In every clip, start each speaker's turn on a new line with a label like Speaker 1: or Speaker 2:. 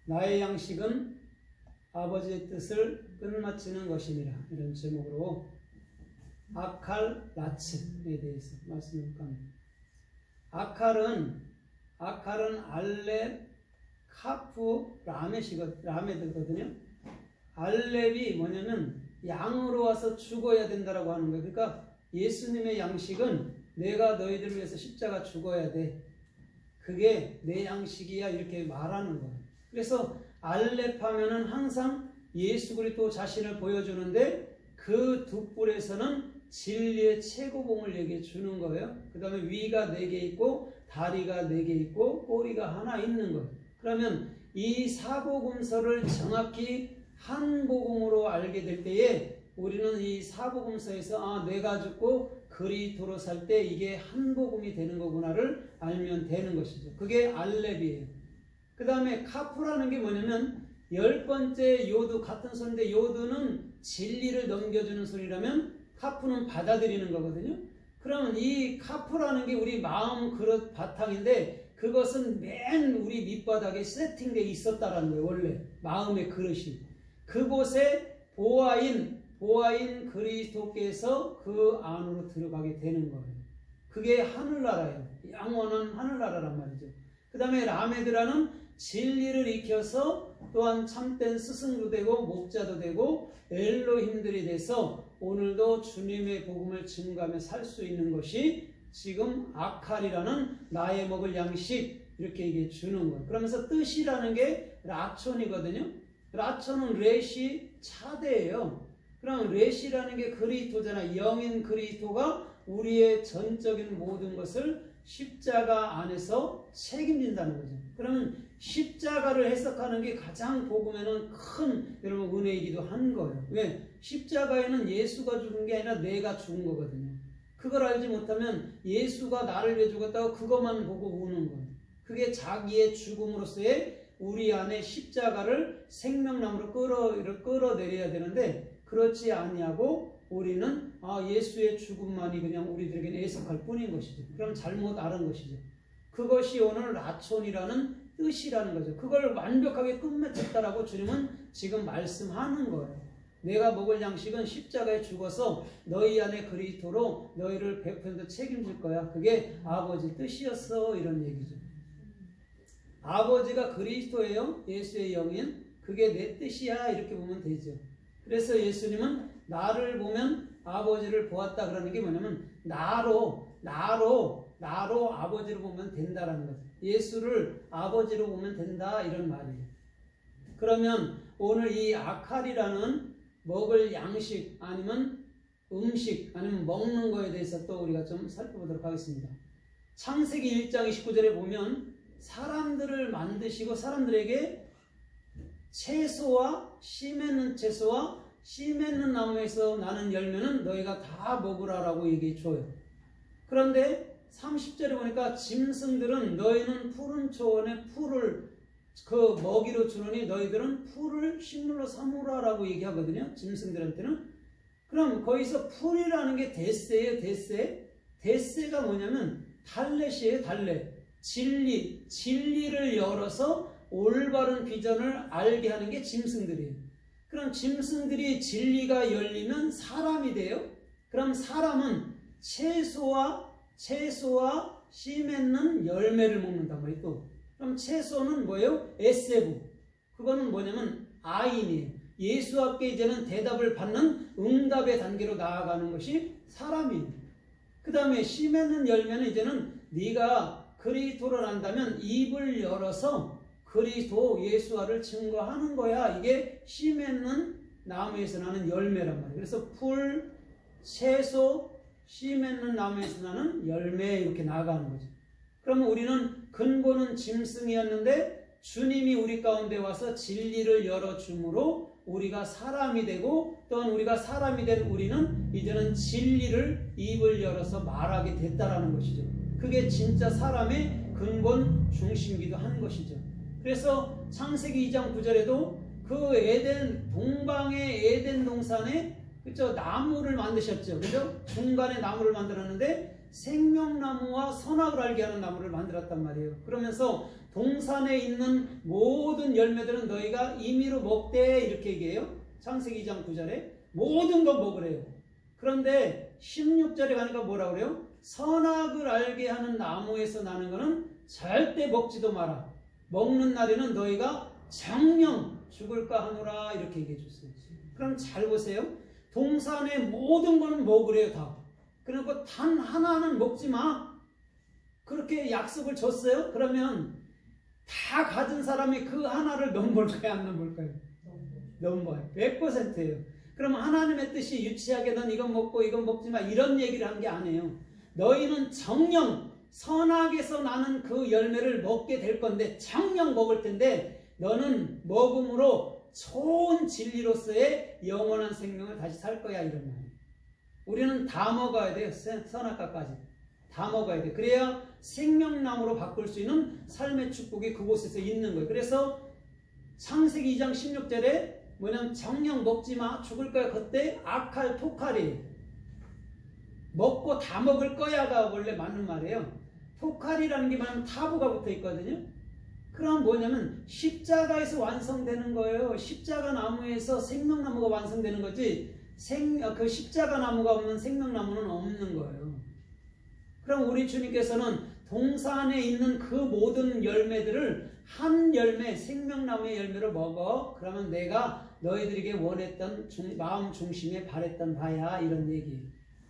Speaker 1: 나의 양식은 아버지의 뜻을 끝마치는 것이니라. 이런 제목으로 아칼라츠에 대해서 말씀을 합니다. 아칼은 알렙, 카프, 라메드거든요. 알렙이 뭐냐면 양으로 와서 죽어야 된다라고 하는 거예요. 그러니까 예수님의 양식은 내가 너희들을 위해서 십자가 죽어야 돼. 그게 내 양식이야. 이렇게 말하는 거예요. 그래서 알렙 하면은 항상 예수 그리스도 자신을 보여주는데 그 두 뿔에서는 진리의 최고봉을 얘기해 주는 거예요. 그 다음에 위가 4개 있고 다리가 4개 있고 꼬리가 하나 있는 거예요. 그러면 이 사복음서를 정확히 한 복음으로 알게 될 때에 우리는 이 사복음서에서 내가 죽고 그리스도로 살 때 이게 한 복음이 되는 거구나를 알면 되는 것이죠. 그게 알렙이에요. 그 다음에 카프라는 게 뭐냐면 10번째 요두 같은 소리인데 요두는 진리를 넘겨주는 소리라면 카프는 받아들이는 거거든요. 그러면 이 카프라는 게 우리 마음 그릇 바탕인데 그것은 맨 우리 밑바닥에 세팅되어 있었다라는 거예요. 원래 마음의 그릇이. 그곳에 보아인 그리스도께서 그 안으로 들어가게 되는 거예요. 그게 하늘나라예요. 영원한 하늘나라란 말이죠. 그 다음에 라메드라는 진리를 익혀서 또한 참된 스승도 되고 목자도 되고 엘로힘들이 돼서 오늘도 주님의 복음을 증거하며 살 수 있는 것이 지금 아칼이라는 나의 먹을 양식 이렇게 얘기해 주는 거예요. 그러면서 뜻이라는 게 라촌이거든요. 라촌은 렛이 차대예요. 그럼 렛이라는 게 그리스도잖아. 영인 그리스도가 우리의 전적인 모든 것을 십자가 안에서 책임진다는 거죠. 그러면 십자가를 해석하는 게 가장 복음에는 큰 여러분 은혜이기도 한 거예요. 왜? 십자가에는 예수가 죽은 게 아니라 내가 죽은 거거든요. 그걸 알지 못하면 예수가 나를 위해 죽었다고 그것만 보고 우는 거예요. 그게 자기의 죽음으로서의 우리 안에 십자가를 생명나무로 끌어내려야 되는데 그렇지 아니하고 우리는 예수의 죽음만이 그냥 우리들에게는 해석할 뿐인 것이죠. 그럼 잘못 알은 것이죠. 그것이 오늘 라촌이라는 뜻이라는 거죠. 그걸 완벽하게 끝맺혔다라고 주님은 지금 말씀하는 거예요. 내가 먹을 양식은 십자가에 죽어서 너희 안에 그리스도로 너희를 100% 책임질 거야. 그게 아버지 뜻이었어. 이런 얘기죠. 아버지가 그리스도예요. 예수의 영인. 그게 내 뜻이야. 이렇게 보면 되죠. 그래서 예수님은 나를 보면 아버지를 보았다 그러는 게 뭐냐면 나로 아버지로 보면 된다라는 거죠. 예수를 아버지로 보면 된다 이런 말이에요. 그러면 오늘 이 아칼이라는 먹을 양식 아니면 음식 아니면 먹는 거에 대해서 또 우리가 좀 살펴보도록 하겠습니다. 창세기 1장 29절에 보면 사람들을 만드시고 사람들에게 채소와 씨 맺는 채소와 씨 맺는 나무에서 나는 열매는 너희가 다 먹으라라고 얘기해 줘요. 그런데 30절에 보니까 짐승들은 너희는 푸른 초원에 풀을 그 먹이로 주느니 너희들은 풀을 식물로 삼으라라고 얘기하거든요. 짐승들한테는. 그럼 거기서 풀이라는 게 데세예요. 데세가 뭐냐면 달렛이에요. 달렛. 진리를 열어서 올바른 비전을 알게 하는 게 짐승들이에요. 그럼 짐승들이 진리가 열리면 사람이 돼요. 그럼 사람은 채소와 씨 맺는 열매를 먹는단 말이에요. 또 그럼 채소는 뭐예요? 에세부. 그거는 뭐냐면 아인이에요. 예수 앞에 이제는 대답을 받는 응답의 단계로 나아가는 것이 사람이에요. 그 다음에 씨 맺는 열매는 이제는 네가 그리스도를 안다면 입을 열어서 그리스도 예수와를 증거하는 거야. 이게 씨 맺는 나무에서 나는 열매란 말이에요. 그래서 풀, 채소, 씨 맺는 나무에서 나는 열매 이렇게 나아가는 거죠. 그러면 우리는 근본은 짐승이었는데 주님이 우리 가운데 와서 진리를 열어줌으로 우리가 사람이 되고 또한 우리가 사람이 된 우리는 이제는 진리를 입을 열어서 말하게 됐다라는 것이죠. 그게 진짜 사람의 근본 중심이기도 한 것이죠. 그래서 창세기 2장 9절에도 그 동방의 에덴 동산에 그죠? 나무를 만드셨죠. 그죠? 중간에 나무를 만들었는데 생명나무와 선악을 알게 하는 나무를 만들었단 말이에요. 그러면서 동산에 있는 모든 열매들은 너희가 임의로 먹되 이렇게 얘기해요. 창세기 2장 9절에 모든 거 먹으래요. 그런데 16절에 가니까 뭐라 그래요? 선악을 알게 하는 나무에서 나는 거는 절대 먹지도 마라. 먹는 날에는 너희가 정령 죽을까 하노라 이렇게 얘기해 줬어요. 그럼 잘 보세요. 동산의 모든 거는 먹으래요 다. 그러니까 단 하나는 먹지 마. 그렇게 약속을 줬어요. 그러면 다 가진 사람이 그 하나를 넘볼까요? 안 넘볼까요? 넘어요. 100%예요. 그럼 하나님의 뜻이 유치하게 넌 이건 먹고 이건 먹지 마 이런 얘기를 한 게 아니에요. 너희는 정령 선악에서 나는 그 열매를 먹게 될 건데 정령 먹을 텐데 너는 먹음으로 좋은 진리로서의 영원한 생명을 다시 살 거야 이런 말이에요. 우리는 다 먹어야 돼요. 선악과까지 다 먹어야 돼. 그래야 생명나무로 바꿀 수 있는 삶의 축복이 그곳에서 있는 거예요. 그래서 창세기 2장 16절에 뭐냐면 정령 먹지 마 죽을 거야. 그때 아칼 토칼이 먹고 다 먹을 거야가 원래 맞는 말이에요. 토칼이라는 게 뭐냐면 타부가 붙어 있거든요. 그럼 뭐냐면 십자가에서 완성되는 거예요. 십자가 나무에서 생명나무가 완성되는 거지 그 십자가 나무가 없는 생명나무는 없는 거예요. 그럼 우리 주님께서는 동산에 있는 그 모든 열매들을 한 열매 생명나무의 열매로 먹어. 그러면 내가 너희들에게 원했던 마음 중심에 바랬던 바야 이런 얘기예요.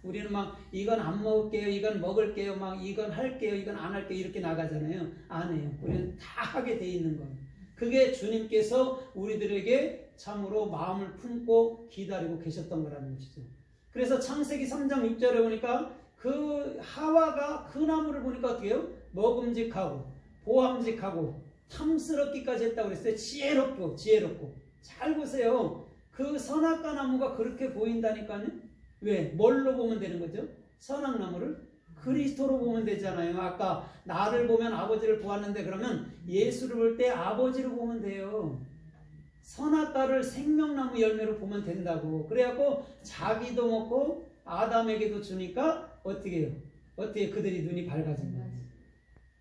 Speaker 1: 우리는 막 이건 안 먹을게요, 이건 먹을게요, 막 이건 할게요, 이건 안 할게요 이렇게 나가잖아요. 안 해요. 우리는 다 하게 돼 있는 거예요. 그게 주님께서 우리들에게 참으로 마음을 품고 기다리고 계셨던 거라는 것이죠. 그래서 창세기 3장 6절에 보니까 그 하와가 그 나무를 보니까 어떻게 해요? 먹음직하고 보암직하고 탐스럽기까지 했다고 그랬어요. 지혜롭고 잘 보세요. 그 선악과 나무가 그렇게 보인다니까요. 왜? 뭘로 보면 되는 거죠? 선악나무를 그리스도로 보면 되잖아요. 아까 나를 보면 아버지를 보았는데 그러면 예수를 볼 때 아버지로 보면 돼요. 선악과를 생명나무 열매로 보면 된다고. 그래갖고 자기도 먹고 아담에게도 주니까 어떻게 해요? 어떻게 그들이 눈이 밝아진 거예요.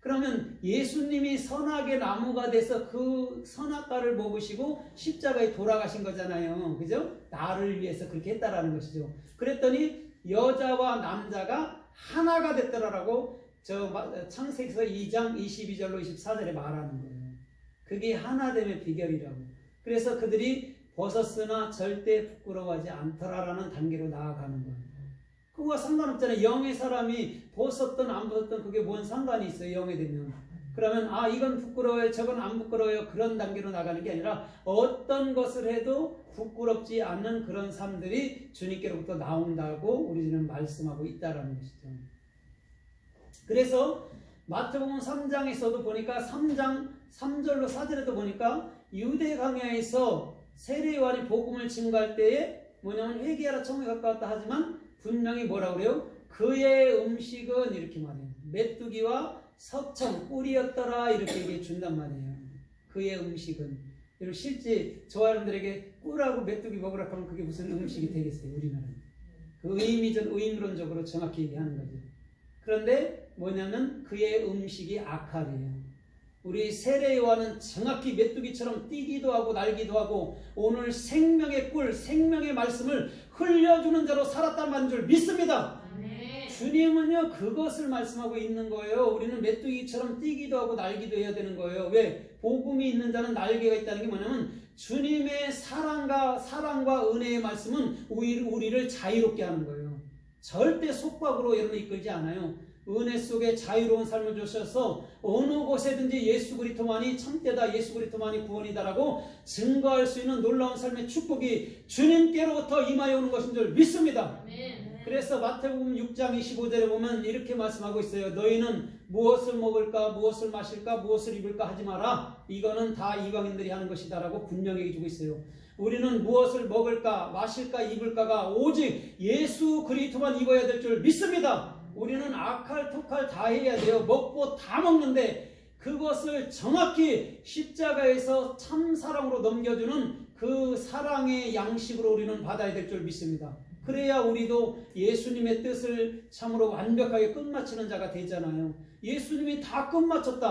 Speaker 1: 그러면 예수님이 선악의 나무가 돼서 그 선악과를 먹으시고 십자가에 돌아가신 거잖아요. 그죠? 나를 위해서 그렇게 했다라는 것이죠. 그랬더니 여자와 남자가 하나가 됐더라라고 창세기서 2장 22절로 24절에 말하는 거예요. 그게 하나됨의 비결이라고. 그래서 그들이 벗었으나 절대 부끄러워하지 않더라라는 단계로 나아가는 거예요. 그거와 상관없잖아요. 영의 사람이 벗었든 안 벗었든 그게 뭔 상관이 있어요. 영이 되면. 그러면 이건 부끄러워요, 저건 안 부끄러워요, 그런 단계로 나가는 게 아니라 어떤 것을 해도 부끄럽지 않는 그런 삶들이 주님께로부터 나온다고 우리는 말씀하고 있다라는 것이죠. 그래서 마태복음 3장에서도 보니까 3장 3절로 4절에도 보니까 유대 광야에서 세례 요한이 복음을 증거할 때에 뭐냐면 회개하라 청에 가까웠다 하지만 분명히 뭐라 그래요? 그의 음식은 이렇게 말해요. 메뚜기와 석청, 꿀이었더라 이렇게 얘기해 준단 말이에요. 그의 음식은. 여러분 실제 저 사람들에게 꿀하고 메뚜기 먹으라 하면 그게 무슨 음식이 되겠어요? 우리나라는. 그 의미론적으로 정확히 얘기하는 거죠. 그런데 뭐냐면 그의 음식이 아칼이에요. 우리 세례 요한은 정확히 메뚜기처럼 뛰기도 하고 날기도 하고 오늘 생명의 꿀, 생명의 말씀을 흘려주는 자로 살았다는 줄 믿습니다. 네. 주님은요 그것을 말씀하고 있는 거예요. 우리는 메뚜기처럼 뛰기도 하고 날기도 해야 되는 거예요. 왜? 복음이 있는 자는 날개가 있다는 게 뭐냐면 주님의 사랑과 은혜의 말씀은 우리를 자유롭게 하는 거예요. 절대 속박으로 여러분 이끌지 않아요. 은혜 속에 자유로운 삶을 주셔서 어느 곳에든지 예수 그리스도만이 참되다, 예수 그리스도만이 구원이다라고 증거할 수 있는 놀라운 삶의 축복이 주님께로부터 임하여 오는 것인 줄 믿습니다. 그래서 마태복음 6장 25절에 보면 이렇게 말씀하고 있어요. 너희는 무엇을 먹을까, 무엇을 마실까, 무엇을 입을까 하지 마라. 이거는 다 이방인들이 하는 것이다라고 분명히 해주고 있어요. 우리는 무엇을 먹을까, 마실까, 입을까가 오직 예수 그리스도만 입어야 될 줄 믿습니다. 우리는 아칼, 토칼 다 해야 돼요. 먹고 다 먹는데 그것을 정확히 십자가에서 참사랑으로 넘겨주는 그 사랑의 양식으로 우리는 받아야 될 줄 믿습니다. 그래야 우리도 예수님의 뜻을 참으로 완벽하게 끝마치는 자가 되잖아요. 예수님이 다 끝마쳤다.